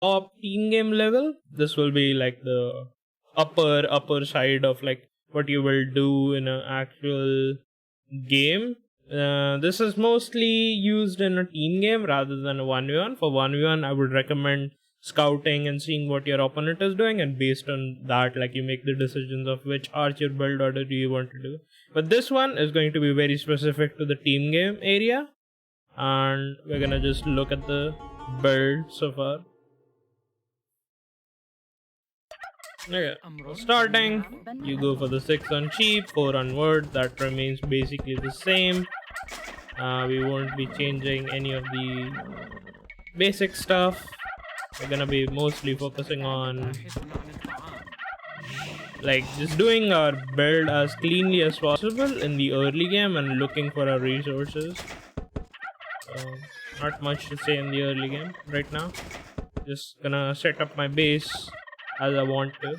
top team game level. This will be like the upper side of like what you will do in an actual game. This is mostly used in a team game rather than a 1v1. For 1v1, I would recommend scouting and seeing what your opponent is doing, and based on that, like, you make the decisions of which archer build order do you want to do. But this one is going to be very specific to the team game area, and we're gonna just look at the build so far. Okay, so starting, you go for the 6 on sheep, 4 on wood. That remains basically the same. We won't be changing any of the basic stuff. We're gonna be mostly focusing on like just doing our build as cleanly as possible in the early game and looking for our resources. Not much to say in the early game right now. Just gonna set up my base as I want to.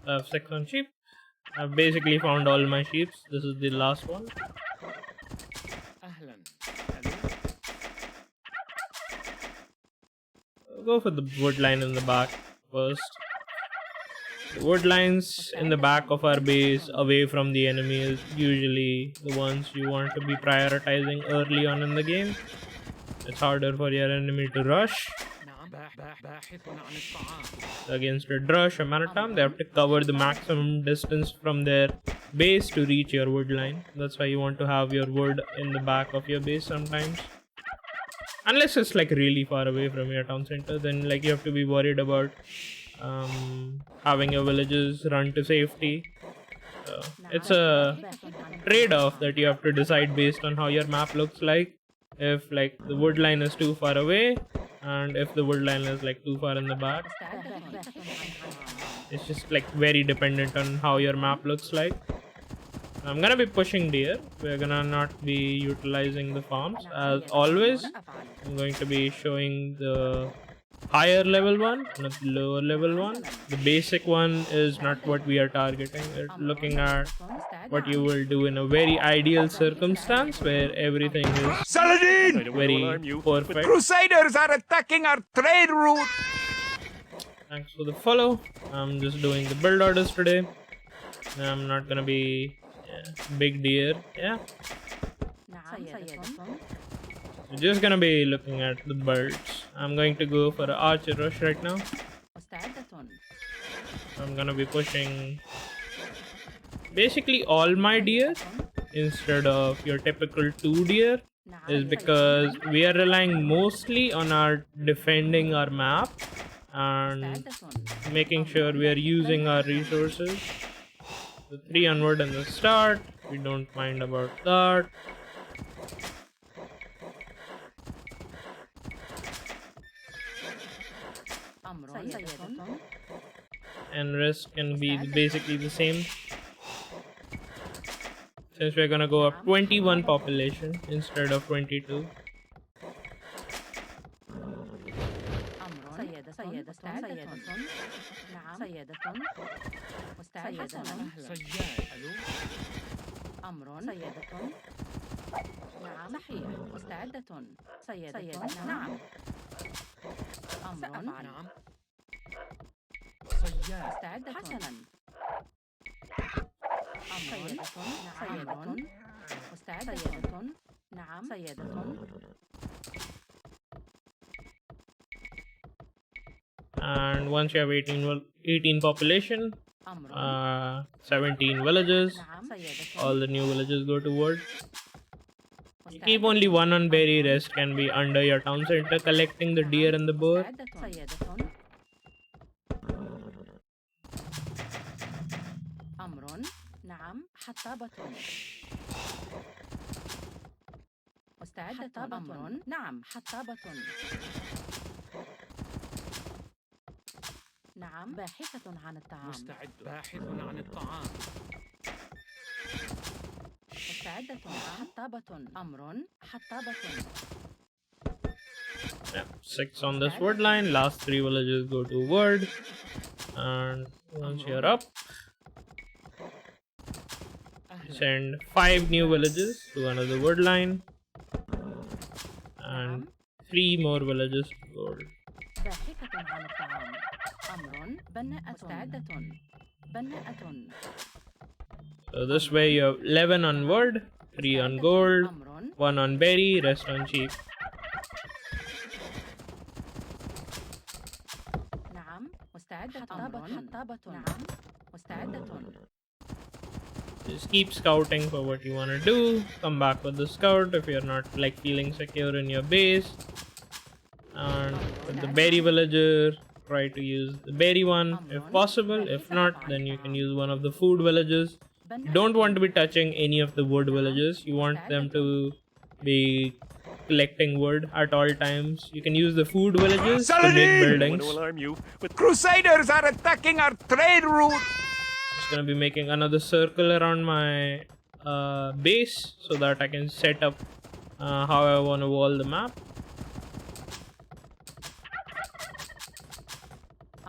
I have 6 on sheep. I've basically found all my sheep. This is the last one. I'll go for the wood line in the back first. The wood lines in the back of our base away from the enemy is usually the ones you want to be prioritizing early on in the game. It's harder for your enemy to rush. Against a drush or manatam, they have to cover the maximum distance from their base to reach your wood line. That's why you want to have your wood in the back of your base sometimes. Unless it's like really far away from your town center, then like you have to be worried about having your villages run to safety. It's a trade-off that you have to decide based on how your map looks like. If like the wood line is too far away, and if the wood line is like too far in the back. It's just like very dependent on how your map looks like. I'm gonna be pushing deer. We're gonna not be utilizing the farms as always. I'm going to be showing the higher level one, not the lower level one. The basic one is not what we are targeting. We're looking at what you will do in a very ideal circumstance where everything is Saladin! very perfect. Crusaders are attacking our trade route! Thanks for the follow. I'm just doing the build orders today. I'm not gonna be big deer. Yeah. We're just gonna be looking at the birds. I'm going to go for an archer rush right now. I'm gonna be pushing basically all my deer instead of your typical 2 deer, is because we are relying mostly on our defending our map and making sure we are using our resources. The 3 onward in the start, we don't mind about that. 'And risk can be basically the same. Since we're gonna go up 21 population instead of 22. And once you have 18 population, 17 villages, all the new villages go to wood. You keep only 1 on berry, rest can be under your town center collecting the deer and the boar. مستعدة. حطابة. أمر. حطابة. Yeah, 6 on this wood line. Last 3 villages go to wood. And once you're up, send 5 new villages to another wood line. And 3 more villages to gold. باحثة عن الطعام. أمر. بناءة. مستعدة. بناءة. So this way you have 11 on wood, 3 on gold, 1 on berry, rest on sheep. نعم. مستعدة. حطابة. نعم. مستعدة. Just keep scouting for what you want to do. Come back with the scout if you're not like feeling secure in your base. And with the berry villager, try to use the berry one if possible. If not, then you can use one of the food villages. You don't want to be touching any of the wood villages. You want them to be collecting wood at all times. You can use the food villages to make Saladin! buildings. I want to alarm you, but Crusaders are attacking our trade route. Just gonna be making another circle around my base so that I can set up how I want to wall the map.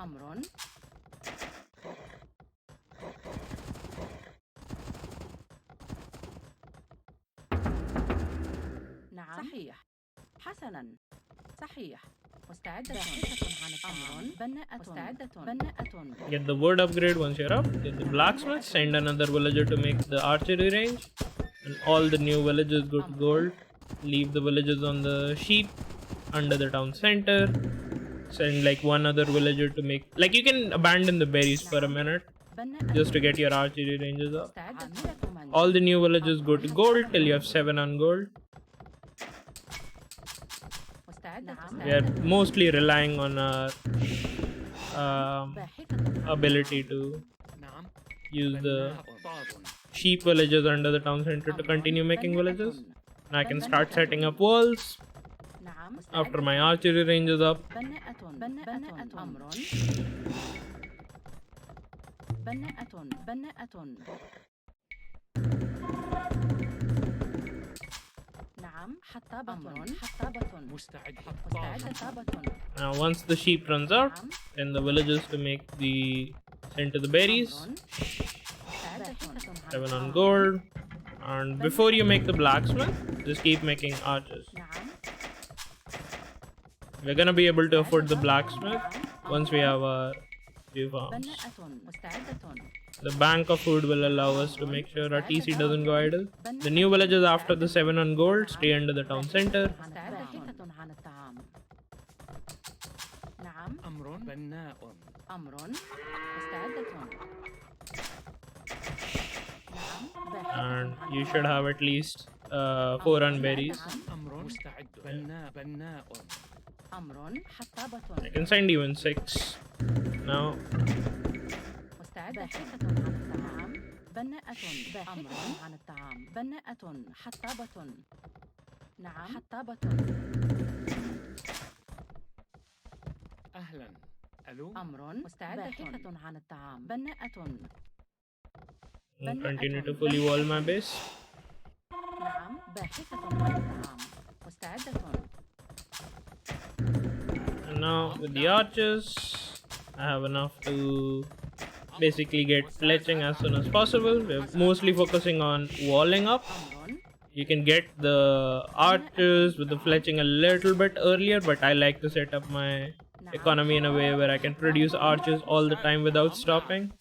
أمر. نعم. صحيح. حسنا. صحيح. مستعدة. باحثة عن الطعام. بناءة. مستعدة. بناءة. Get the wood upgrade once you're up. Get the blacksmith. Send another villager to make the archery range. And all the new villages go to gold. Leave the villages on the sheep under the town center. Send like one other villager to make, like, you can abandon the berries for a minute just to get your archery ranges up. All the new villages go to gold till you have 7 on gold. We are mostly relying on our ability to use the sheep villages under the town center to continue making villages. And I can start setting up walls after my archery range is up. Now once the sheep runs out, then the villagers to make the send to the berries. 7 on gold. And before you make the blacksmith, just keep making archers. We're gonna be able to afford the blacksmith once we have our few farms. The bank of food will allow us to make sure our TC doesn't go idle. The new villages after the 7 on gold stay under the town center. And you should have at least 4 on berries. I can send even 6 now. أهلا. ألو. باحثة عن الطعام. بناءة. I'll continue to fully wall my base. نعم. باحثة عن الطعام. مستعدة. And now with the archers, I have enough to basically get fletching as soon as possible. We're mostly focusing on walling up. You can get the archers with the fletching a little bit earlier, but I like to set up my economy in a way where I can produce archers all the time without stopping.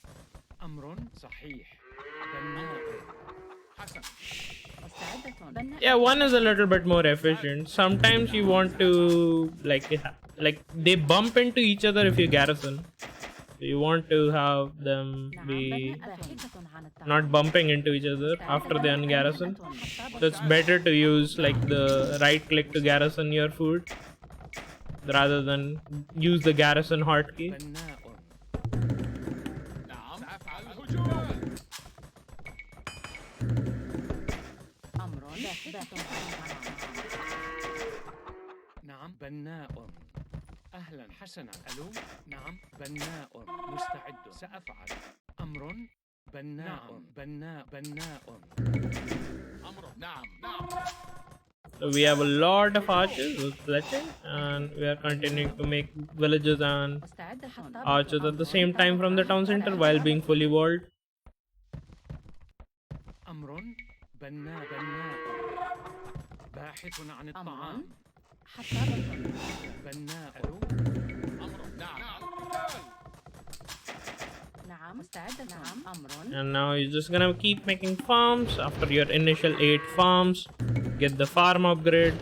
Yeah, one is a little bit more efficient. Sometimes you want to like they bump into each other if you garrison. So you want to have them be not bumping into each other after they ungarrison. So it's better to use like the right click to garrison your food rather than use the garrison hotkey. نعم بناء. أهلا حسنا. ألو. نعم بناء. مستعد. سأفعل. أمر So we have a lot of archers with fletching, and we are continuing to make villages and مستعدة. archers at the same time from the town center while being fully walled. أمر بناء باحث عن أمر الطعام حسابة. بناء نعم مستعدة. نعم أمر. And now you're just gonna keep making farms. After your initial 8 farms, get the farm upgrade.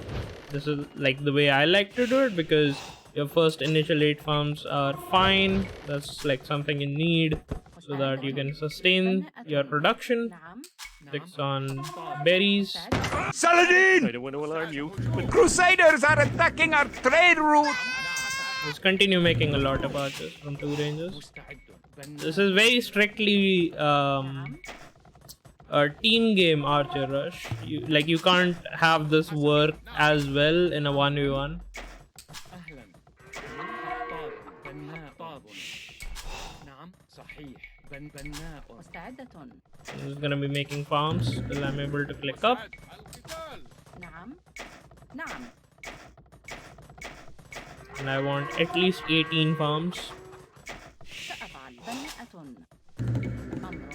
This is like the way I like to do it, because your first initial 8 farms are fine. That's like something you need so that you can sustain your production. نعم. 6 on berries. Saladin! I don't want to alarm you, but Crusaders are attacking our trade route! Just continue making a lot of archers from 2 ranges. مستعد This is very strictly a team game archer rush. You can't have this work as well in a 1v1. أهلا حطاب بناء نعم صحيح بناء مستعدة. I'm just gonna be making farms till I'm able to click up. نعم. نعم. And I want at least 18 farms. سأفعل. بناءة. أمر.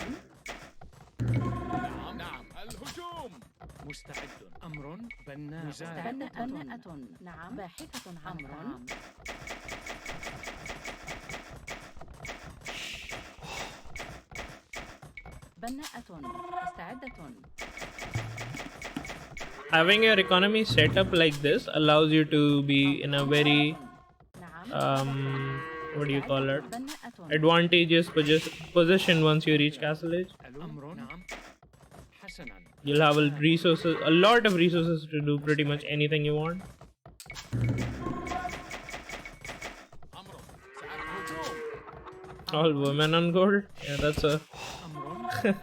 مستعد أمر بناء بناءة. نعم باحثة عن الطعام. بناءة. مستعدة. Having your economy set up like this allows you to be in a very نعم. what do you call it, بناءة. advantageous position once you reach castle age. أمر نعم حسنا You'll have a lot of resources to do pretty much anything you want. All women on gold. Yeah, that's أمر أهلا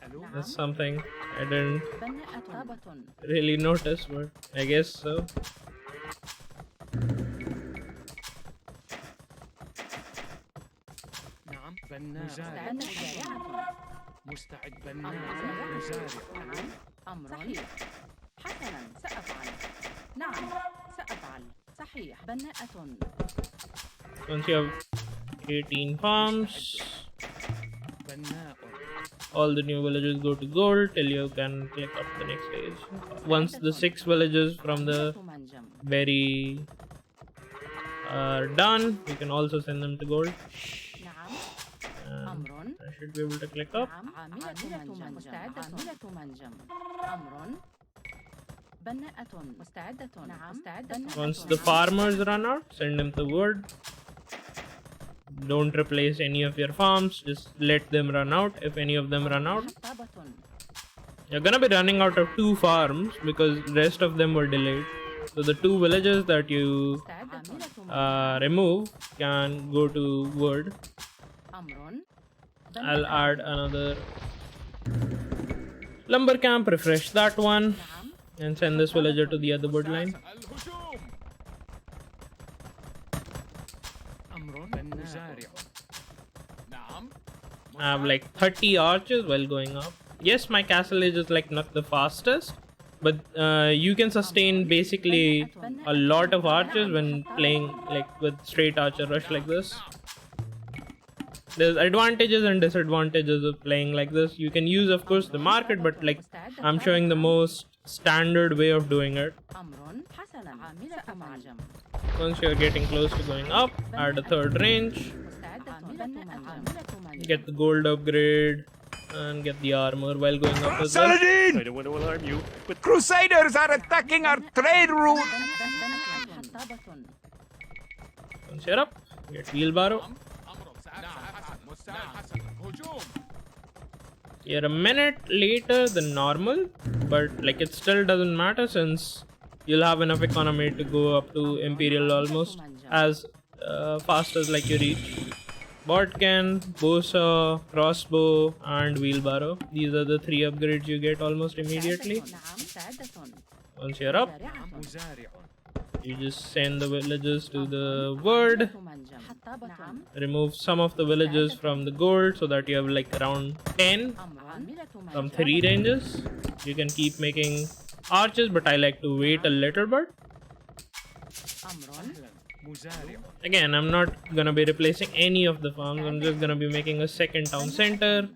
ألو that's something I didn't بناءة. really notice, but I guess so. نعم بناء مزارعة. مستعد أمر. بناء مزارع نعم أمر. صحيح. حسنا سأفعل. نعم سأفعل. صحيح. بناءة. Once you have 18 farms, بناء all the new villages go to gold till you can click up the next stage. Once the 6 villages from the منجم. berry are done, you can also send them to gold. نعم And أمر. I should be able to click up. نعم عاملة منجم. مستعدة. عاملة منجم. أمر. بناءة. مستعدة. نعم مستعدة. Once the farmers run out, send them to wood. Don't replace any of your farms, just let them run out. If any of them run out, حطابة. you're gonna be running out of 2 farms because rest of them were delayed. So the 2 villages that you مستعدة. remove can go to wood. أمر. I'll add another lumber camp, refresh that one, نعم and send this villager to the other wood line. أمر مزارع I have like 30 archers while going up. Yes, my castle age is like not the fastest, but you can sustain basically a lot of archers when playing like with straight archer rush like this. There's advantages and disadvantages of playing like this. You can use, of course, the market, but like I'm showing the most standard way of doing it. أمر. حسنا عاملة منجم. Once you're getting close to going up, add a 3rd range, مستعدة. بناءة. get the gold upgrade, and get the armor while going up as well. Saladin! I don't want to alarm you, but Crusaders are attacking our trade route! حطابة. Once you're up, get wheelbarrow. You're a minute later than normal, but like it still doesn't matter since you'll have enough economy to go up to Imperial almost as fast as like you reach. Botcan, Bosa, Crossbow, and Wheelbarrow. These are the 3 upgrades you get almost immediately. نعم مستعدة. Once you're up, مزارعة. مزارع You just send the villagers to the wood. Remove some of the villagers from the gold so that you have like around 10 from 3 ranges. You can keep making arches, but I like to wait a little bit. Again, I'm not gonna be replacing any of the farms. I'm just gonna be making a second town center.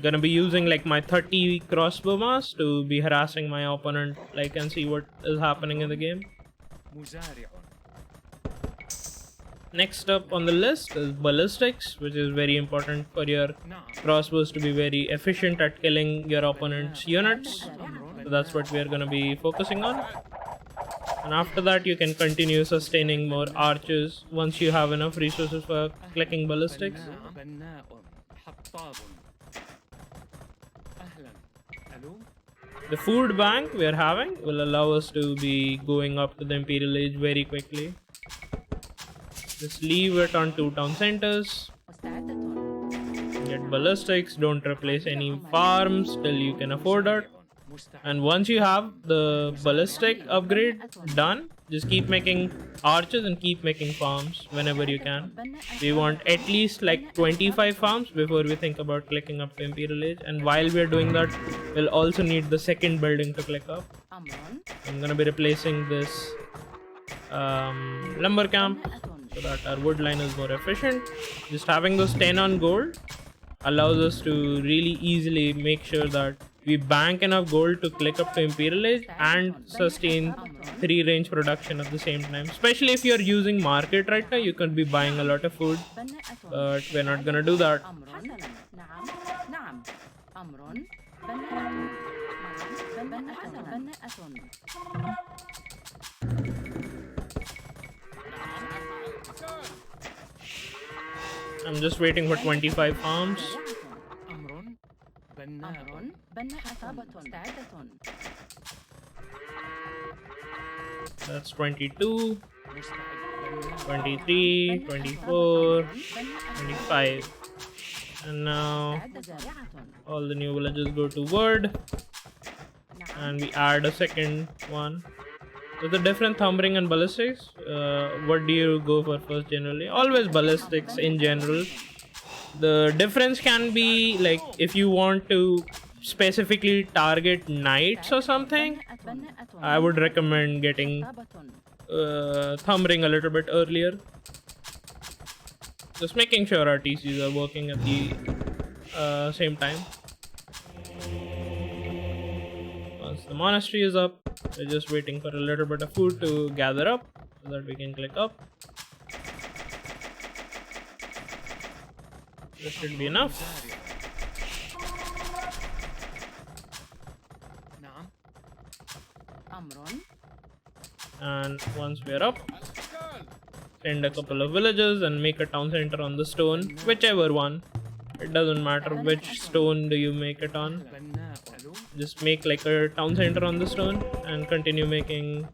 Gonna be using like my 30 crossbow mass to be harassing my opponent, like, and see what is happening in the game. Next up on the list is ballistics, which is very important for your crossbows to be very efficient at killing your opponent's units. So that's what we are gonna be focusing on. And after that, you can continue sustaining more archers once you have enough resources for clicking ballistics. The food bank we are having will allow us to be going up to the Imperial Age very quickly. Just leave it on 2 town centers. Get ballistics, don't replace any farms till you can afford it. And once you have the ballistic upgrade done, just keep making archers and keep making farms whenever you can. We want at least like 25 farms before we think about clicking up to Imperial Age. And while we're doing that, we'll also need the second building to click up. I'm gonna be replacing this lumber camp so that our wood line is more efficient. Just having those 10 on gold allows us to really easily make sure that we bank enough gold to click up to Imperial Age and sustain 3 range production at the same time. Especially if you're using market right now, you could be buying a lot of food, but we're not gonna do that. I'm just waiting for 25 farms. That's 22, 23, 24, 25. And now all the new villages go to wood. And we add a second one. There's a different thumb ring and ballistics. What do you go for first generally? Always ballistics in general. The difference can be like if you want to specifically target knights or something, I would recommend getting thumb ring a little bit earlier. Just making sure our TCs are working at the same time. Once the monastery is up, we're just waiting for a little bit of food to gather up so that we can click up. This should be enough. And once we're up, send a couple of villages and make a town center on the stone, whichever one. It doesn't matter which stone do you make it on. Just make like a town center on the stone and continue making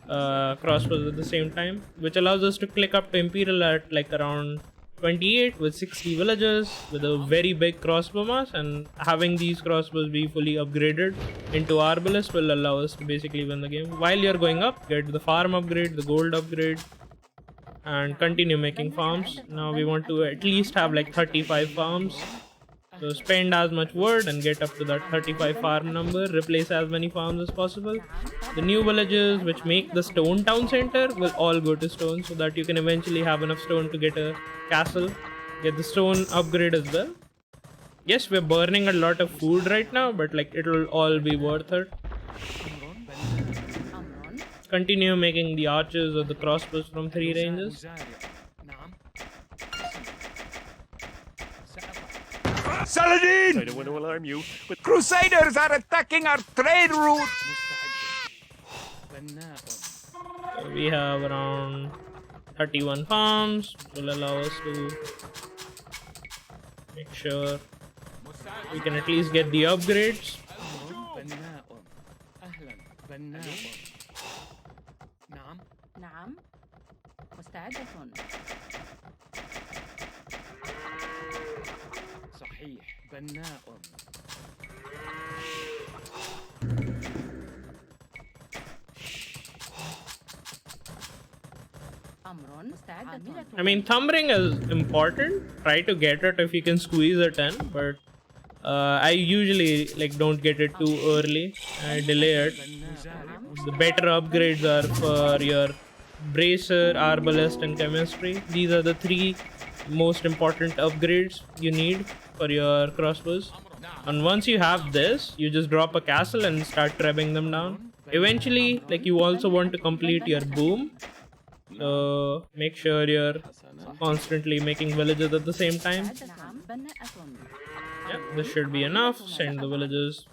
crossbows at the same time, which allows us to click up to Imperial at like around 28 with 60 villagers with a very big crossbow mass, and having these crossbows be fully upgraded into arbalist will allow us to basically win the game. While you're going up, get the farm upgrade, the gold upgrade, and continue making farms. Now we want to at least have like 35 farms. So spend as much wood and get up to that 35 farm number. Replace as many farms as possible. The new villages which make the stone town center will all go to stone so that you can eventually have enough stone to get a castle. Get the stone upgrade as well. Yes, we're burning a lot of food right now, but like it'll all be worth it. Continue making the archers or the crossbows from 3 ranges. Saladin! I don't want to alarm you, but Crusaders are attacking our trade route! So we have around 31 farms, which will allow us to make sure we can at least get the upgrades. I mean, thumb ring is important. Try to get it if you can squeeze it in, but I usually like don't get it too early. I delay it. The better upgrades are for your bracer, arbalest, and chemistry. These are the three most important upgrades you need for your crossbows. And once you have this, you just drop a castle and start trebbing them down. Eventually, like you also want to complete your boom. So make sure you're constantly making villages at the same time. Yeah, this should be enough. Send the villagers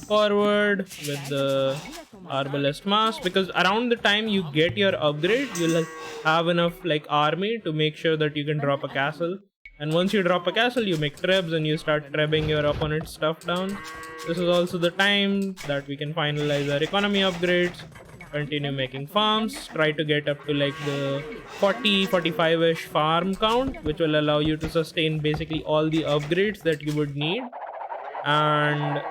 forward with the arbalest mass, because around the time you get your upgrade, you'll have enough like army to make sure that you can drop a castle. And once you drop a castle, you make trebs and you start trebbing your opponent's stuff down. This is also the time that we can finalize our economy upgrades. Continue making farms. Try to get up to like the 40-45ish farm count, which will allow you to sustain basically all the upgrades that you would need. And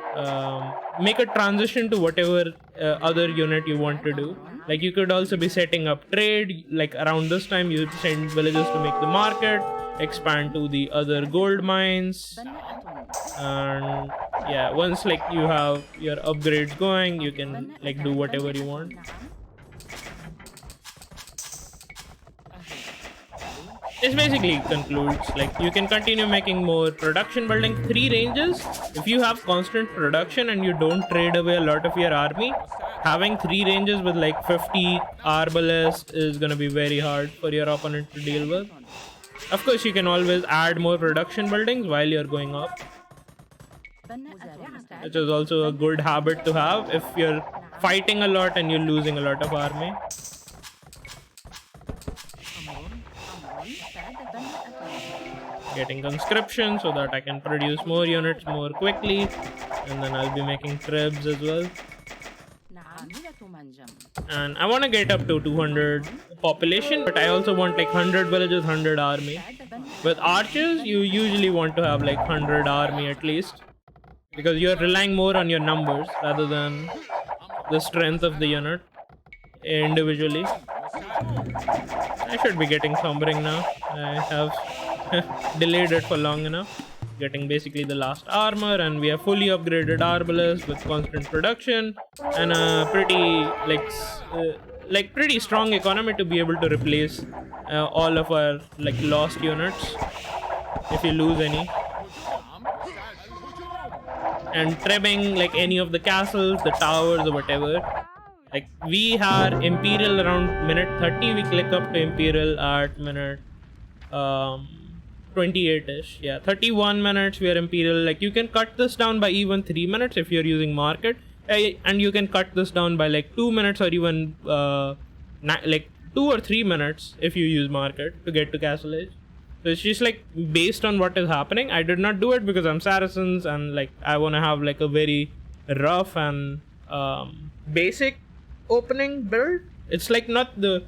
make a transition to whatever other unit you want to do. Like you could also be setting up trade. Like around this time, you send villagers to make the market, expand to the other gold mines, and yeah, once like you have your upgrades going, you can like do whatever you want. This basically concludes, like you can continue making more production, building 3 ranges. If you have constant production and you don't trade away a lot of your army, having 3 ranges with like 50 arbalest is gonna be very hard for your opponent to deal with. Of course, you can always add more production buildings while you're going up, which is also a good habit to have if you're fighting a lot and you're losing a lot of army. Getting conscription so that I can produce more units more quickly, and then I'll be making trebs as well. And I want to get up to 200 population, but I also want like 100 villages, 100 army. With archers, you usually want to have like 100 army at least, because you're relying more on your numbers rather than the strength of the unit individually. I should be getting sombering now. I have delayed it for long enough. Getting basically the last armor, and we have fully upgraded arbalest with constant production and a pretty pretty strong economy to be able to replace all of our like lost units if you lose any. And trebbing like any of the castles, the towers, or whatever. Like we are Imperial around minute 30. We click up to Imperial at minute 28ish. Yeah, 31 minutes we are Imperial. Like you can cut this down by even 3 minutes if you're using market, and you can cut this down by like 2 minutes or even like 2 or 3 minutes if you use market to get to Castle Age. So it's just like based on what is happening. I did not do it because I'm Saracens and like I want to have like a very rough and basic opening build. It's like not the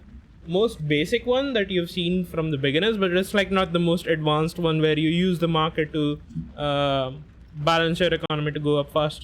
most basic one that you've seen from the beginners, but it's like not the most advanced one where you use the market to balance your economy to go up fast.